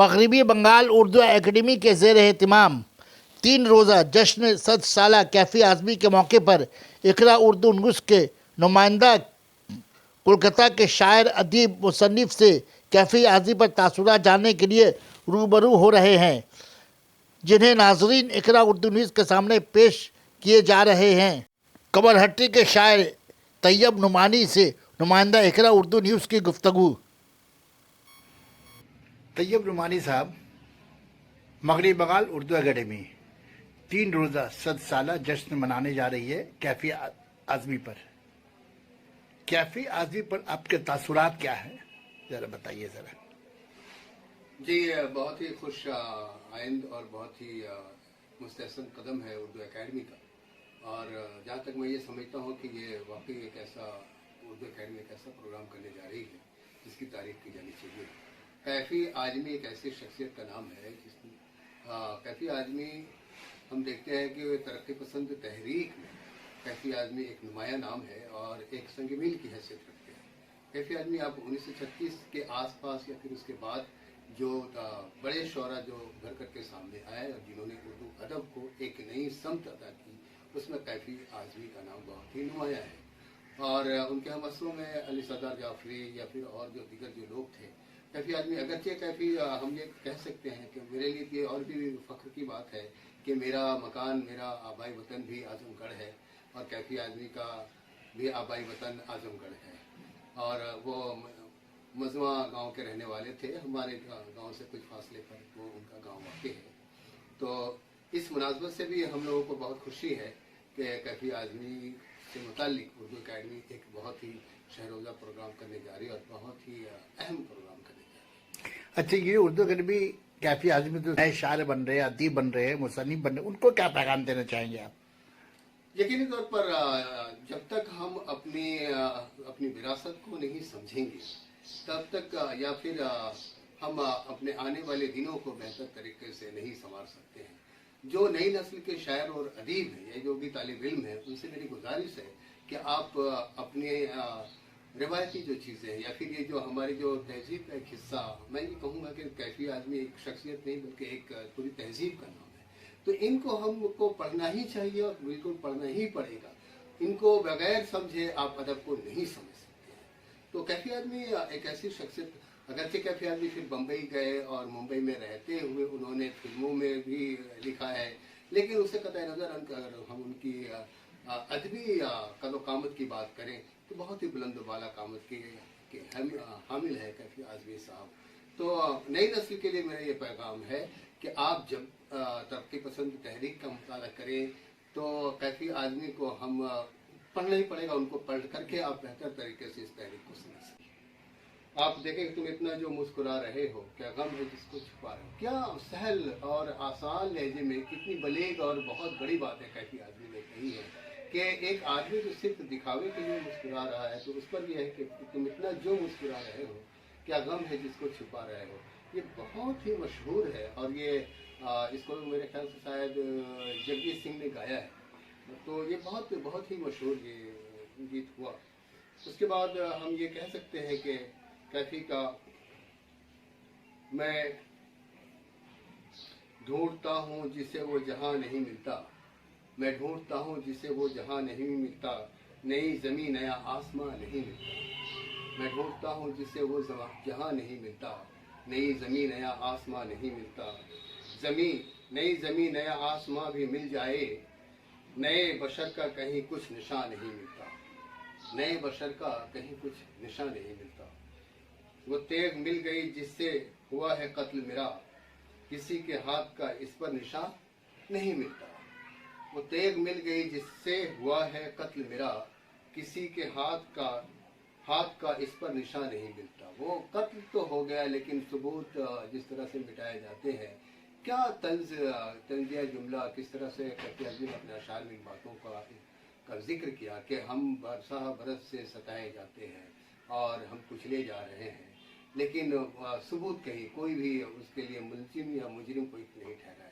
مغربی بنگال اردو اکیڈمی کے زیر اہتمام 3 روزہ جشن 100 سالہ کیفی اعظمی کے موقع پر اقرا اردو نیوز کے نمائندہ کولکتہ کے شاعر ادیب مصنف سے کیفی اعظمی پر تاثرات جاننے کے لیے روبرو ہو رہے ہیں، جنہیں ناظرین اقرا اردو نیوز کے سامنے پیش کیے جا رہے ہیں۔ کمرہٹی کے شاعر طیب نعمانی سے نمائندہ اقرا اردو نیوز کی گفتگو۔ طیب نعمانی صاحب، مغربی بنگال اردو اکیڈمی 3 روزہ 100 سالہ جشن منانے جا رہی ہے کیفی اعظمی پر۔ کیفی اعظمی پر آپ کے تاثرات کیا ہیں، ذرا بتائیے ذرا۔ جی، بہت ہی خوش آئند اور بہت ہی مستحسن قدم ہے اردو اکیڈمی کا، اور جہاں تک میں یہ سمجھتا ہوں کہ یہ واقعی ایک ایسا اردو اکیڈمی ایک ایسا پروگرام کرنے جا رہی ہے جس کی تعریف کی جانی چاہیے۔ کیفی اعظمی ایک ایسی شخصیت کا نام ہے جس کیفی اعظمی ہم دیکھتے ہیں کہ ترقی پسند تحریک میں کیفی اعظمی ایک نمایاں نام ہے اور ایک سنگ میل کی حیثیت رکھتے ہیں۔ کیفی اعظمی اب 1936 کے آس پاس یا پھر اس کے بعد جو بڑے شعراء جو ابھر کر کے سامنے آئے اور جنہوں نے اردو ادب کو ایک نئی سمت عطا کی، اس میں کیفی اعظمی کا نام بہت ہی نمایاں ہے۔ اور ان کے ہم اثروں میں علی سردار جعفری یا پھر اور جو دیگر جو لوگ تھے، کیفی اعظمی اگرچہ کیفی ہم یہ کہہ سکتے ہیں کہ میرے لیے یہ اور بھی فخر کی بات ہے کہ میرا مکان، میرا آبائی وطن بھی اعظم گڑھ ہے اور کیفی اعظمی کا بھی آبائی وطن اعظم گڑھ ہے، اور وہ مزواں گاؤں کے رہنے والے تھے۔ ہمارے گاؤں سے کچھ فاصلے پر وہ ان کا گاؤں واقع ہے، تو اس مناسبت سے بھی ہم لوگوں کو بہت خوشی ہے کہ کیفی اعظمی سے متعلق اردو اکیڈمی ایک بہت ہی شہروزہ پروگرام کرنے جا رہی ہے اور بہت ہی اہم پروگرام کرنے جا رہی ہے۔ اچھا، یہ اردو اکیڈمی کیفی اعظمی جو نئے شاعر بن رہے ہیں، ادیب بن رہے ہیں، مصنف بن رہے ہیں، ان کو کیا پیغام دینا چاہیں گے آپ؟ یقینی طور پر جب تک ہم اپنی وراثت کو نہیں سمجھیں گے تب تک یا پھر ہم اپنے آنے والے دنوں کو بہتر طریقے سے نہیں سنوار سکتے ہیں۔ جو نئی نسل کے شاعر اور ادیب ہیں یا جو بھی طالب علم ہیں، ان سے میری گزارش ہے کہ آپ اپنے روایتی جو چیزیں ہیں یا پھر یہ جو ہماری جو تہذیب کا ایک حصہ، میں یہ کہوں گا کہ کیفی اعظمی ایک شخصیت نہیں بلکہ ایک پوری تہذیب کا نام ہے، تو ان کو ہم کو پڑھنا ہی چاہیے اور بالکل پڑھنا ہی پڑے گا۔ ان کو بغیر سمجھے آپ ادب کو نہیں سمجھ سکتے ہیں۔ تو کیفی اعظمی ایک ایسی شخصیت، اگرچہ کیفی اعظمی پھر بمبئی گئے اور ممبئی میں رہتے ہوئے انہوں نے فلموں میں بھی لکھا ہے، لیکن اس سے قطع نظر اگر ہم ان کی ادبی قد و قامت کی بات کریں تو بہت ہی بلند و بالا قامت کے حامل ہے کیفی اعظمی صاحب۔ تو نئی نسل کے لیے میرا یہ پیغام ہے کہ آپ جب ترقی پسند تحریک کا مطالعہ کریں تو کیفی اعظمی کو ہم پڑھنا ہی پڑے گا، ان کو پڑھ کر کے آپ بہتر طریقے سے اس تحریک کو سمجھ سکیں۔ آپ دیکھیں کہ تم اتنا جو مسکرا رہے ہو، کیا غم ہے جس کو چھپا رہے ہو، کیا سہل اور آسان لہجے میں کتنی بلیغ اور بہت بڑی بات ہے کیفی اعظمی نے کہی ہے کہ ایک آدمی جو صرف دکھاوے کے لیے مسکرا رہا ہے تو اس پر یہ ہے کہ تم اتنا جو مسکرا رہے ہو، کیا غم ہے جس کو چھپا رہے ہو۔ یہ بہت ہی مشہور ہے اور یہ اس کو میرے خیال سے شاید جگجیت سنگھ نے گایا ہے، تو یہ بہت بہت ہی مشہور یہ گیت ہوا۔ اس کے بعد ہم یہ کہہ سکتے ہیں کہ کیفی کا میں ڈھونڈتا ہوں جسے وہ جہاں نہیں ملتا، میں ڈھونڈتا ہوں جسے وہ جہاں نہیں ملتا، نئی زمین نیا آسمان نہیں ملتا، میں ڈھونڈتا ہوں جسے وہ جہاں نہیں ملتا، نئی زمین نیا آسمان نہیں ملتا، نئی زمین نیا آسمان بھی مل جائے، نئے بشر کا کہیں کچھ نشان نہیں ملتا، نئے بشر کا کہیں کچھ نشان نہیں ملتا، وہ تیغ مل گئی جس سے ہوا ہے قتل میرا، کسی کے ہاتھ کا اس پر نشان نہیں ملتا، وہ تیغ مل گئی جس سے ہوا ہے قتل میرا، کسی کے ہاتھ کا اس پر نشان نہیں ملتا۔ وہ قتل تو ہو گیا لیکن ثبوت جس طرح سے مٹائے جاتے ہیں، کیا طنزیہ جملہ، کس طرح سے کیفی اعظمی نے اپنے اشعار میں ان باتوں کا ذکر کیا کہ ہم برسہ برس سے ستائے جاتے ہیں اور ہم کچلے جا رہے ہیں، لیکن ثبوت کہیں کوئی بھی اس کے لیے ملزم یا مجرم کوئی نہیں ٹھہرایا